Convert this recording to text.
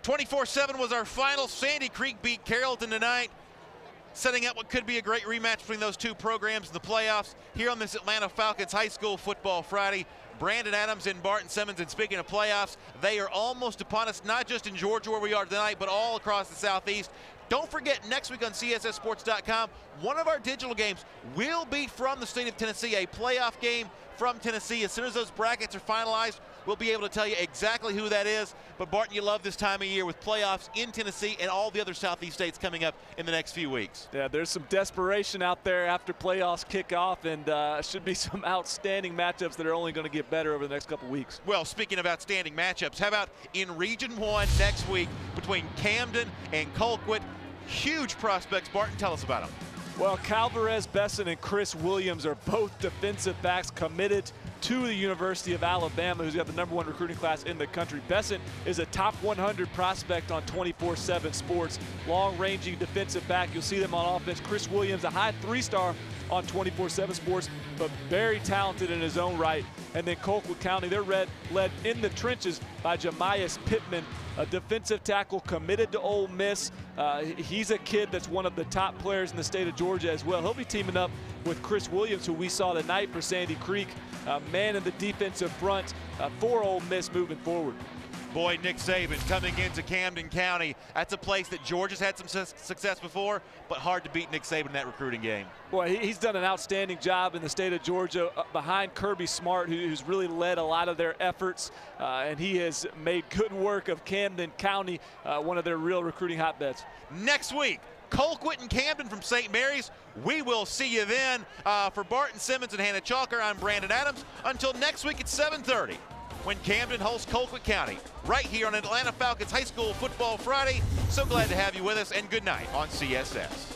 24-7 was our final. Sandy Creek beat Carrollton tonight, setting up what could be a great rematch between those two programs in the playoffs here on this Atlanta Falcons High School Football Friday. Brandon Adams and Barton Simmons, and speaking of playoffs, they are almost upon us, not just in Georgia where we are tonight, but all across the Southeast. Don't forget, next week on CSSSports.com, one of our digital games will be from the state of Tennessee, a playoff game from Tennessee. As soon as those brackets are finalized, we'll be able to tell you exactly who that is. But Barton, you love this time of year with playoffs in Tennessee and all the other Southeast states coming up in the next few weeks. Yeah, there's some desperation out there after playoffs kick off, and should be some outstanding matchups that are only going to get better over the next couple weeks. Well, speaking of outstanding matchups, how about in Region 1 next week between Camden and Colquitt? Huge prospects. Barton, tell us about them. Well, Calvarez Besson and Chris Williams are both defensive backs committed to the University of Alabama, who's got the #1 recruiting class in the country. Besson is a top 100 prospect on 24/7 Sports. Long-ranging defensive back. You'll see them on offense. Chris Williams, a high 3-star on 24/7 Sports, but very talented in his own right. And then Colquitt County, they're led in the trenches by Jamias Pittman, a defensive tackle committed to Ole Miss. He's a kid that's one of the top players in the state of Georgia as well. He'll be teaming up with Chris Williams, who we saw tonight for Sandy Creek, man in the defensive front for Ole Miss moving forward. Boy, Nick Saban coming into Camden County. That's a place that Georgia's had some success before, but hard to beat Nick Saban in that recruiting game. Boy, he's done an outstanding job in the state of Georgia behind Kirby Smart, who's really led a lot of their efforts, and he has made good work of Camden County, one of their real recruiting hotbeds. Next week, Colquitt and Camden from St. Mary's. We will see you then. For Barton Simmons and Hannah Chalker, I'm Brandon Adams. Until next week at 7:30. When Camden hosts Colquitt County, right here on Atlanta Falcons High School Football Friday. So glad to have you with us, and good night on CSS.